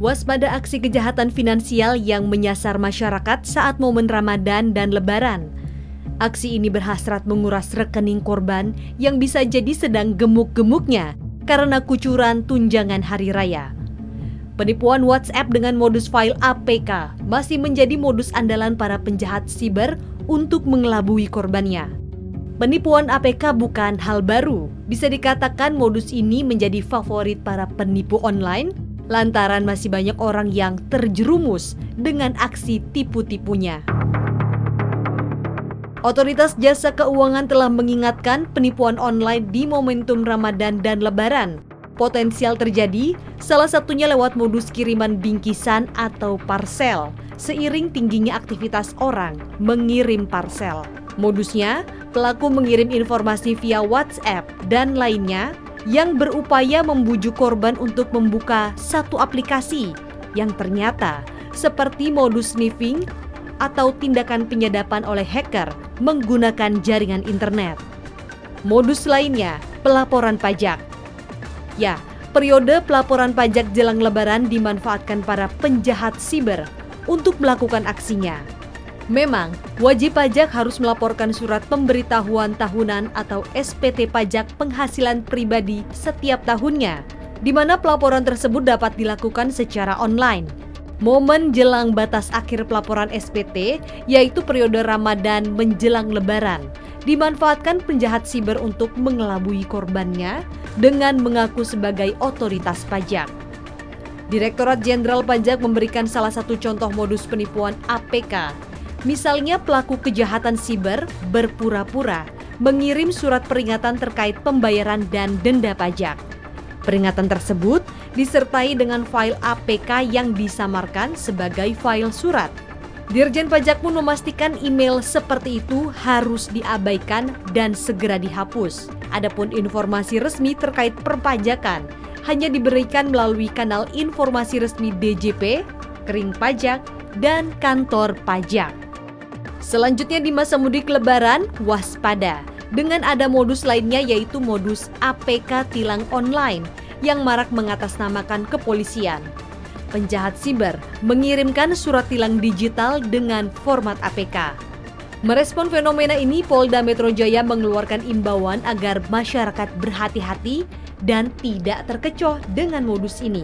Waspada aksi kejahatan finansial yang menyasar masyarakat saat momen Ramadan dan Lebaran. Aksi ini berhasrat menguras rekening korban yang bisa jadi sedang gemuk-gemuknya karena kucuran tunjangan hari raya. Penipuan WhatsApp dengan modus file APK masih menjadi modus andalan para penjahat siber untuk mengelabui korbannya. Penipuan APK bukan hal baru. Bisa dikatakan modus ini menjadi favorit para penipu online lantaran masih banyak orang yang terjerumus dengan aksi tipu-tipunya. Otoritas Jasa Keuangan telah mengingatkan penipuan online di momentum Ramadan dan Lebaran. Potensial terjadi, salah satunya lewat modus kiriman bingkisan atau parsel, seiring tingginya aktivitas orang mengirim parsel. Modusnya, pelaku mengirim informasi via WhatsApp dan lainnya yang berupaya membujuk korban untuk membuka satu aplikasi yang ternyata seperti modus sniffing atau tindakan penyadapan oleh hacker menggunakan jaringan internet. Modus lainnya, pelaporan pajak. Ya, periode pelaporan pajak jelang Lebaran dimanfaatkan para penjahat siber untuk melakukan aksinya. Memang, wajib pajak harus melaporkan surat pemberitahuan tahunan atau SPT pajak penghasilan pribadi setiap tahunnya, di mana pelaporan tersebut dapat dilakukan secara online. Momen jelang batas akhir pelaporan SPT, yaitu periode Ramadan menjelang Lebaran, dimanfaatkan penjahat siber untuk mengelabui korbannya dengan mengaku sebagai otoritas pajak. Direktorat Jenderal Pajak memberikan salah satu contoh modus penipuan APK. Misalnya pelaku kejahatan siber berpura-pura mengirim surat peringatan terkait pembayaran dan denda pajak. Peringatan tersebut disertai dengan file APK yang disamarkan sebagai file surat. Dirjen Pajak pun memastikan email seperti itu harus diabaikan dan segera dihapus. Adapun informasi resmi terkait perpajakan hanya diberikan melalui kanal informasi resmi DJP, Kering Pajak, dan kantor pajak. Selanjutnya di masa mudik Lebaran, waspada dengan ada modus lainnya yaitu modus APK tilang online yang marak mengatasnamakan kepolisian. Penjahat siber mengirimkan surat tilang digital dengan format APK. Merespon fenomena ini, Polda Metro Jaya mengeluarkan imbauan agar masyarakat berhati-hati dan tidak terkecoh dengan modus ini.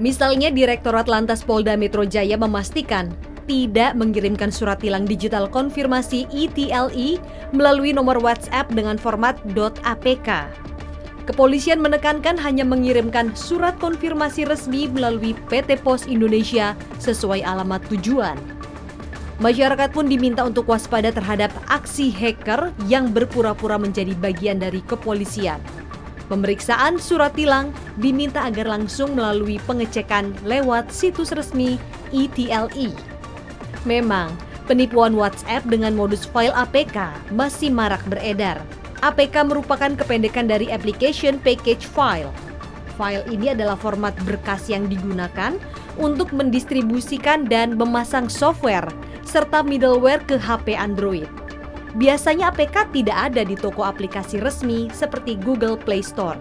Misalnya Direktorat Lantas Polda Metro Jaya memastikan tidak mengirimkan surat tilang digital konfirmasi ETLE melalui nomor WhatsApp dengan format .apk. Kepolisian menekankan hanya mengirimkan surat konfirmasi resmi melalui PT Pos Indonesia sesuai alamat tujuan. Masyarakat pun diminta untuk waspada terhadap aksi hacker yang berpura-pura menjadi bagian dari kepolisian. Pemeriksaan surat tilang diminta agar langsung melalui pengecekan lewat situs resmi ETLE. Memang, penipuan WhatsApp dengan modus file APK masih marak beredar. APK merupakan kependekan dari Application Package File. File ini adalah format berkas yang digunakan untuk mendistribusikan dan memasang software serta middleware ke HP Android. Biasanya APK tidak ada di toko aplikasi resmi seperti Google Play Store.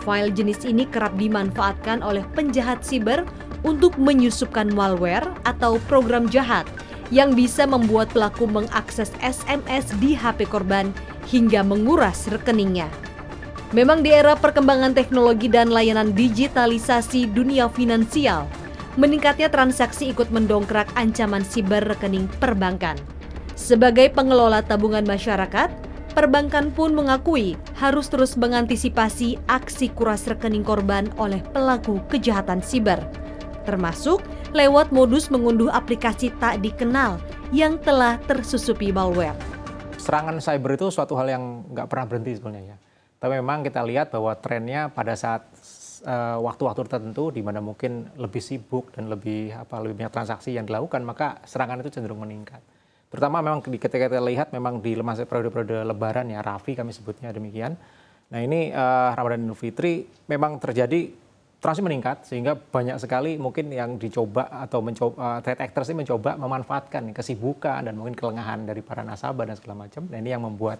File jenis ini kerap dimanfaatkan oleh penjahat siber untuk menyusupkan malware atau program jahat yang bisa membuat pelaku mengakses SMS di HP korban hingga menguras rekeningnya. Memang di era perkembangan teknologi dan layanan digitalisasi dunia finansial, meningkatnya transaksi ikut mendongkrak ancaman siber rekening perbankan. Sebagai pengelola tabungan masyarakat, perbankan pun mengakui harus terus mengantisipasi aksi kuras rekening korban oleh pelaku kejahatan siber, termasuk lewat modus mengunduh aplikasi tak dikenal yang telah tersusupi malware. Serangan cyber itu suatu hal yang nggak pernah berhenti sebenarnya ya. Tapi memang kita lihat bahwa trennya pada saat waktu-waktu tertentu di mana mungkin lebih sibuk dan lebih banyak transaksi yang dilakukan, maka serangan itu cenderung meningkat. Terutama memang ketika kita lihat memang di masa periode-periode Lebaran ya, Rafi kami sebutnya demikian. Nah ini Ramadan Idul Fitri memang terjadi transaksi meningkat sehingga banyak sekali mungkin yang dicoba atau threat actors ini mencoba memanfaatkan kesibukan dan mungkin kelengahan dari para nasabah dan segala macam. Nah ini yang membuat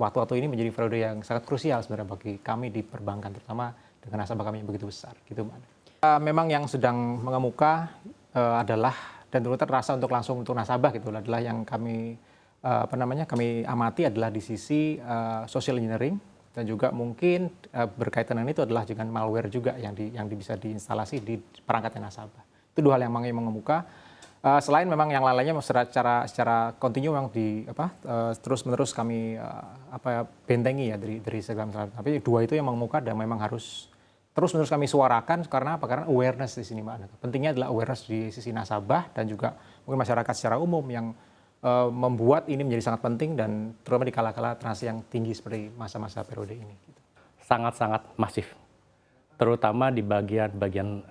waktu-waktu ini menjadi periode yang sangat krusial sebenarnya bagi kami di perbankan, terutama dengan nasabah kami yang begitu besar, gitu Mbak. Memang yang sedang mengemuka adalah dan terasa langsung untuk nasabah gitu adalah yang kami kami amati adalah di sisi social engineering dan juga mungkin berkaitan dengan itu adalah dengan malware juga yang bisa diinstalasi di perangkatnya nasabah. Itu dua hal yang mengemuka. Selain memang yang lainnya secara kontinu memang terus-menerus kami bentengi ya dari segala macam. Tapi dua itu yang mengemuka dan memang harus terus-menerus kami suarakan karena apa? Karena awareness di sini, Mbak. Pentingnya adalah awareness di sisi nasabah dan juga mungkin masyarakat secara umum yang membuat ini menjadi sangat penting dan terutama di kala-kala transaksi yang tinggi seperti masa-masa periode ini. Sangat-sangat masif, terutama di bagian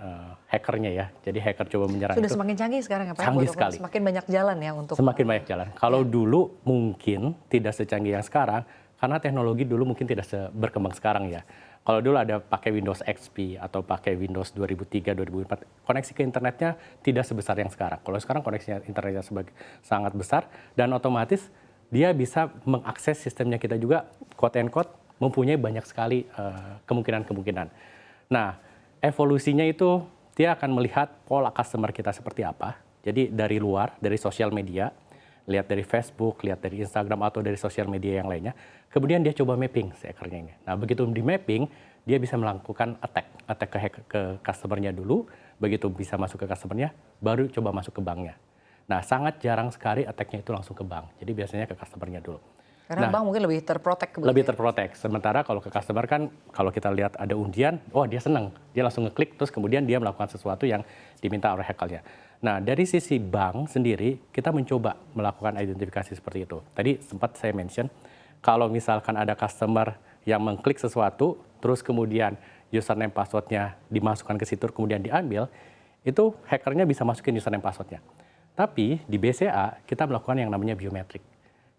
hackernya ya. Jadi hacker coba menyerang sudah itu. semakin canggih sekarang ya Pak? Canggih sekali. Semakin banyak jalan ya untuk. Semakin banyak jalan. Kalau dulu mungkin tidak secanggih yang sekarang, karena teknologi dulu mungkin tidak berkembang sekarang ya. Kalau dulu ada pakai Windows XP atau pakai Windows 2003, 2004, koneksi ke internetnya tidak sebesar yang sekarang. Kalau sekarang koneksi internetnya sangat besar dan otomatis dia bisa mengakses sistemnya kita juga, quote and quote, mempunyai banyak sekali kemungkinan-kemungkinan. Nah, evolusinya itu dia akan melihat pola customer kita seperti apa. Jadi dari luar, dari sosial media, lihat dari Facebook, lihat dari Instagram atau dari sosial media yang lainnya. Kemudian dia coba mapping si hackernya ini. Nah, begitu di mapping, dia bisa melakukan attack ke customernya dulu. Begitu bisa masuk ke customernya, baru coba masuk ke banknya. Nah, sangat jarang sekali attack-nya itu langsung ke bank. Jadi biasanya ke customernya dulu. Karena bank mungkin lebih terprotek. Lebih terprotek. Sementara kalau ke customer kan, kalau kita lihat ada undian, oh dia senang. Dia langsung ngeklik, terus kemudian dia melakukan sesuatu yang diminta oleh hackernya. Nah, dari sisi bank sendiri, kita mencoba melakukan identifikasi seperti itu. Tadi sempat saya mention, kalau misalkan ada customer yang mengklik sesuatu, terus kemudian username passwordnya dimasukkan ke situ, kemudian diambil, itu hackernya bisa masukin username passwordnya. Tapi di BCA, kita melakukan yang namanya biometrik.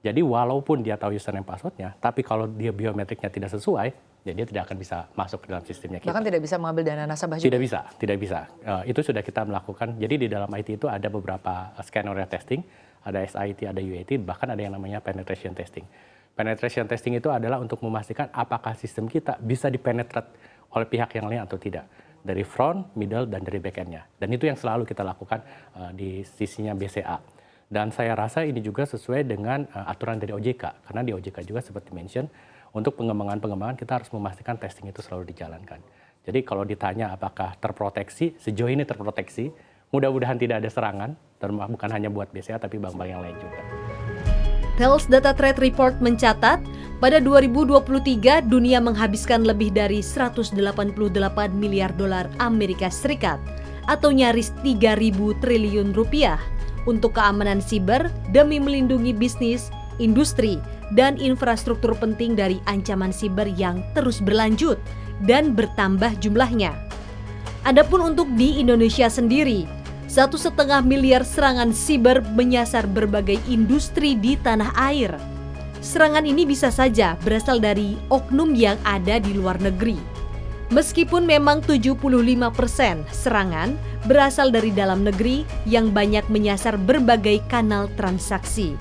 Jadi walaupun dia tahu username passwordnya, tapi kalau dia biometriknya tidak sesuai, ya dia tidak akan bisa masuk ke dalam sistemnya kita. Bahkan tidak bisa mengambil dana nasabah juga? Tidak bisa. Itu sudah kita melakukan. Jadi di dalam IT itu ada beberapa skenario testing, ada SIT, ada UAT, bahkan ada yang namanya penetration testing. Penetration testing itu adalah untuk memastikan apakah sistem kita bisa dipenetrate oleh pihak yang lain atau tidak. Dari front, middle, dan dari back-end-nya. Dan itu yang selalu kita lakukan di sisinya BCA. Dan saya rasa ini juga sesuai dengan aturan dari OJK. Karena di OJK juga seperti mention, untuk pengembangan kita harus memastikan testing itu selalu dijalankan. Jadi kalau ditanya apakah terproteksi, sejauh ini terproteksi, mudah-mudahan tidak ada serangan, bukan hanya buat BCA tapi bank-bank yang lain juga. Thales Data Trade Report mencatat, pada 2023 dunia menghabiskan lebih dari 188 miliar dolar Amerika Serikat atau nyaris 3.000 triliun rupiah untuk keamanan siber demi melindungi bisnis, industri, dan infrastruktur penting dari ancaman siber yang terus berlanjut dan bertambah jumlahnya. Adapun untuk di Indonesia sendiri, 1,5 miliar serangan siber menyasar berbagai industri di tanah air. Serangan ini bisa saja berasal dari oknum yang ada di luar negeri. Meskipun memang 75% serangan berasal dari dalam negeri yang banyak menyasar berbagai kanal transaksi.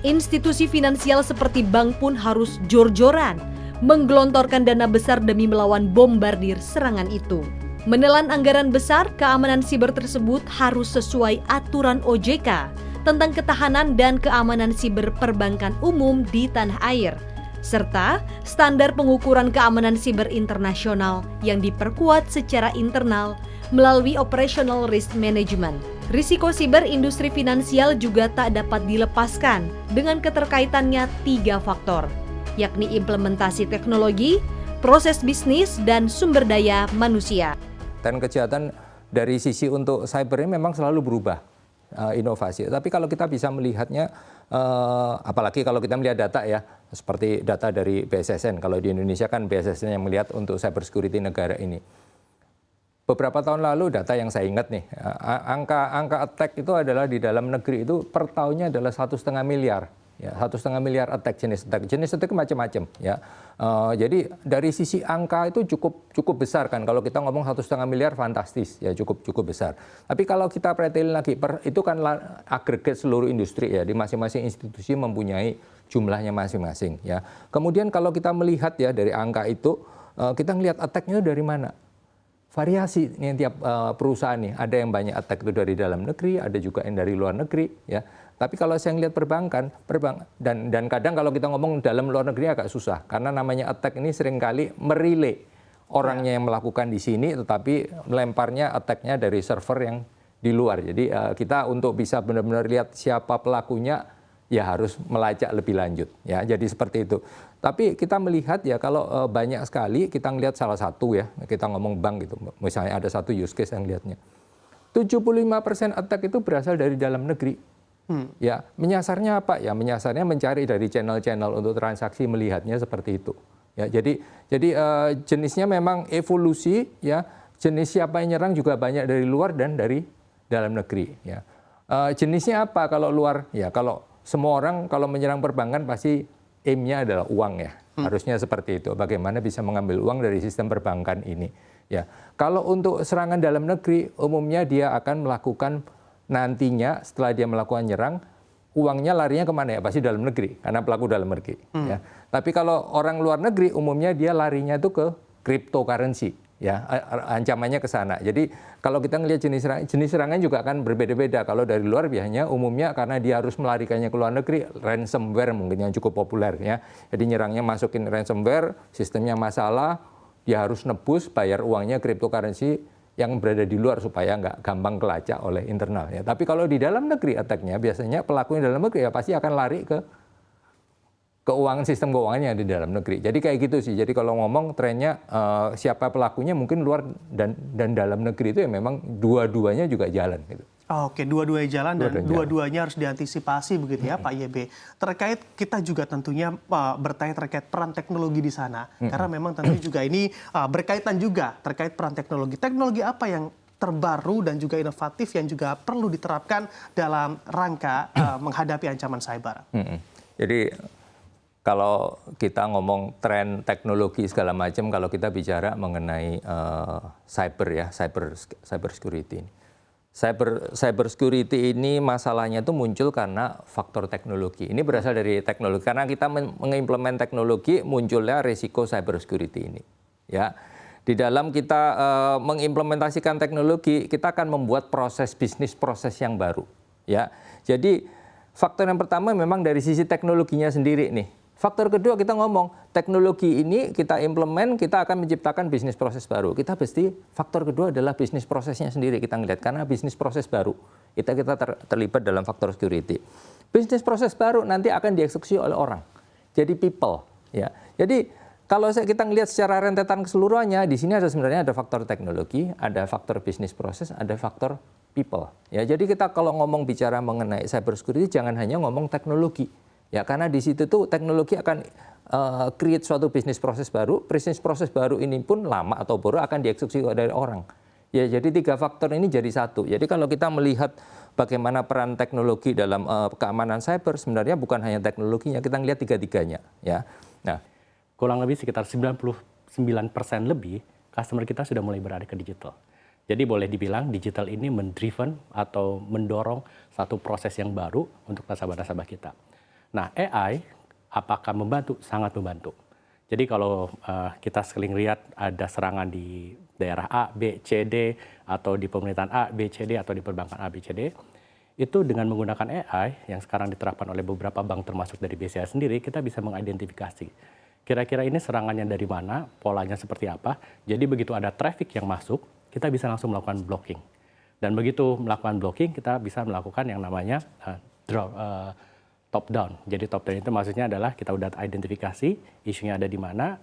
Institusi finansial seperti bank pun harus jor-joran menggelontorkan dana besar demi melawan bombardir serangan itu. Menelan anggaran besar, keamanan siber tersebut harus sesuai aturan OJK tentang ketahanan dan keamanan siber perbankan umum di tanah air, serta standar pengukuran keamanan siber internasional yang diperkuat secara internal melalui Operational Risk Management. Risiko siber industri finansial juga tak dapat dilepaskan dengan keterkaitannya 3 faktor, yakni implementasi teknologi, proses bisnis, dan sumber daya manusia. Dan kejahatan dari sisi untuk cyber ini memang selalu berubah, inovasi. Tapi kalau kita bisa melihatnya, apalagi kalau kita melihat data ya, seperti data dari BSSN, kalau di Indonesia kan BSSN yang melihat untuk cyber security negara ini. Beberapa tahun lalu data yang saya ingat nih, angka attack itu adalah di dalam negeri itu per tahunnya adalah 1,5 miliar. Ya, 1,5 miliar jenis attack macam-macam ya. Jadi dari sisi angka itu cukup besar kan. Kalau kita ngomong 1,5 miliar fantastis ya, cukup besar. Tapi kalau kita pretelin lagi, itu kan agregat seluruh industri ya, di masing-masing institusi mempunyai jumlahnya masing-masing ya. Kemudian kalau kita melihat ya dari angka itu, kita ngelihat attack-nya dari mana? variasi nih tiap perusahaan nih. Ada yang banyak attack itu dari dalam negeri, ada juga yang dari luar negeri, ya. Tapi kalau saya lihat perbankan dan kadang kalau kita ngomong dalam luar negeri agak susah karena namanya attack ini seringkali merilai orangnya yang melakukan di sini, tetapi melemparnya attack-nya dari server yang di luar. Jadi kita untuk bisa benar-benar lihat siapa pelakunya ya harus melacak lebih lanjut, ya. Jadi seperti itu. Tapi kita melihat ya kalau banyak sekali kita ngelihat salah satu ya, kita ngomong bank gitu, misalnya ada satu use case yang lihatnya 75% attack itu berasal dari dalam negeri. Ya, menyasarnya apa? Ya, menyasarnya mencari dari channel-channel untuk transaksi, melihatnya seperti itu. Ya, jadi jenisnya memang evolusi, ya. Jenis siapa yang nyerang juga banyak dari luar dan dari dalam negeri. Ya. Jenisnya apa kalau luar? Ya, kalau semua orang kalau menyerang perbankan pasti aim-nya adalah uang ya. Harusnya seperti itu. Bagaimana bisa mengambil uang dari sistem perbankan ini? Ya, kalau untuk serangan dalam negeri, umumnya dia akan melakukan nantinya setelah dia melakukan nyerang, uangnya larinya kemana ya? Pasti dalam negeri, karena pelaku dalam negeri. Ya. Tapi kalau orang luar negeri, umumnya dia larinya itu ke cryptocurrency. Ya, ancamannya ke sana. Jadi kalau kita ngelihat jenis serangan juga akan berbeda-beda. Kalau dari luar biasanya umumnya karena dia harus melarikannya ke luar negeri, ransomware mungkin yang cukup populer ya. Jadi nyerangnya masukin ransomware, sistemnya masalah, dia harus nebus bayar uangnya cryptocurrency yang berada di luar supaya nggak gampang kelacak oleh internal ya. Tapi kalau di dalam negeri attack-nya biasanya pelakunya dalam negeri ya pasti akan lari ke keuangan, sistem keuangannya di dalam negeri. Jadi kayak gitu sih. Jadi kalau ngomong trennya siapa pelakunya mungkin luar dan dalam negeri itu ya memang dua-duanya juga jalan gitu. Oke, dua-duanya jalan dan dua-duanya harus diantisipasi begitu ya Pak YB. Terkait kita juga tentunya bertanya terkait peran teknologi di sana. Karena memang tentunya juga ini berkaitan juga terkait peran teknologi. Teknologi apa yang terbaru dan juga inovatif yang juga perlu diterapkan dalam rangka menghadapi ancaman cyber? Jadi kalau kita ngomong tren teknologi segala macam, kalau kita bicara mengenai cyber ya, cyber security ini. Cyber security ini masalahnya itu muncul karena faktor teknologi. Ini berasal dari teknologi. Karena kita mengimplement teknologi, munculnya risiko cyber security ini. Ya, di dalam kita mengimplementasikan teknologi, kita akan membuat proses yang baru. Ya, jadi faktor yang pertama memang dari sisi teknologinya sendiri nih. Faktor kedua kita ngomong, teknologi ini kita implement, kita akan menciptakan bisnis proses baru. Kita pasti, faktor kedua adalah bisnis prosesnya sendiri kita ngelihat. Karena bisnis proses baru, kita terlibat dalam faktor security. Bisnis proses baru nanti akan dieksekusi oleh orang. Jadi people. Ya. Jadi kalau kita ngelihat secara rentetan keseluruhannya, di sini sebenarnya ada faktor teknologi, ada faktor bisnis proses, ada faktor people. Ya, jadi kita kalau ngomong bicara mengenai cyber security, jangan hanya ngomong teknologi. Ya, karena di situ tuh teknologi akan create suatu bisnis proses baru ini pun lama atau baru akan dieksekusi dari orang. Ya, jadi tiga faktor ini jadi satu. Jadi kalau kita melihat bagaimana peran teknologi dalam keamanan cyber, sebenarnya bukan hanya teknologinya, kita ngelihat tiga-tiganya. Ya, nah, kurang lebih sekitar 99% lebih customer kita sudah mulai beralih ke digital. Jadi boleh dibilang digital ini mendriven atau mendorong satu proses yang baru untuk nasabah-nasabah kita. Nah, AI apakah membantu? Sangat membantu. Jadi kalau kita sering lihat ada serangan di daerah A, B, C, D, atau di pemerintahan A, B, C, D, atau di perbankan A, B, C, D, itu dengan menggunakan AI yang sekarang diterapkan oleh beberapa bank termasuk dari BCA sendiri, kita bisa mengidentifikasi. Kira-kira ini serangannya dari mana, polanya seperti apa. Jadi begitu ada traffic yang masuk, kita bisa langsung melakukan blocking. Dan begitu melakukan blocking, kita bisa melakukan yang namanya top down. Jadi top down itu maksudnya adalah kita udah identifikasi isunya ada di mana,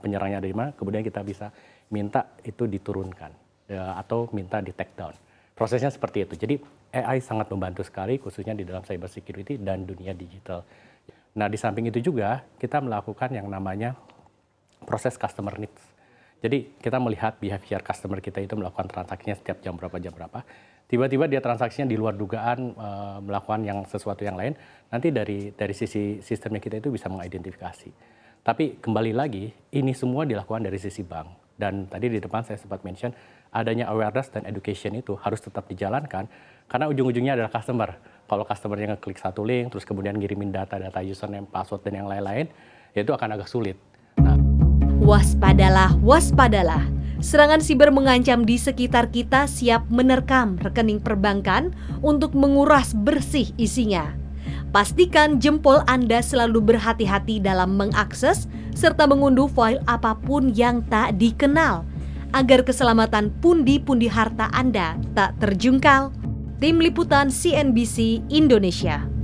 penyerangnya ada di mana, kemudian kita bisa minta itu diturunkan atau minta di take down. Prosesnya seperti itu. Jadi AI sangat membantu sekali khususnya di dalam cyber security dan dunia digital. Nah, di samping itu juga kita melakukan yang namanya proses customer needs. Jadi kita melihat behavior customer kita itu melakukan transaksinya setiap jam berapa. Tiba-tiba dia transaksinya di luar dugaan melakukan yang sesuatu yang lain, nanti dari sisi sistemnya kita itu bisa mengidentifikasi. Tapi kembali lagi, ini semua dilakukan dari sisi bank. Dan tadi di depan saya sempat mention, adanya awareness dan education itu harus tetap dijalankan, karena ujung-ujungnya adalah customer. Kalau customernya ngeklik satu link, terus kemudian ngirimin data-data username, password, dan yang lain-lain, ya itu akan agak sulit. Waspadalah, waspadalah. Serangan siber mengancam di sekitar kita siap menerkam rekening perbankan untuk menguras bersih isinya. Pastikan jempol Anda selalu berhati-hati dalam mengakses serta mengunduh file apapun yang tak dikenal, agar keselamatan pundi-pundi harta Anda tak terjungkal. Tim Liputan CNBC Indonesia.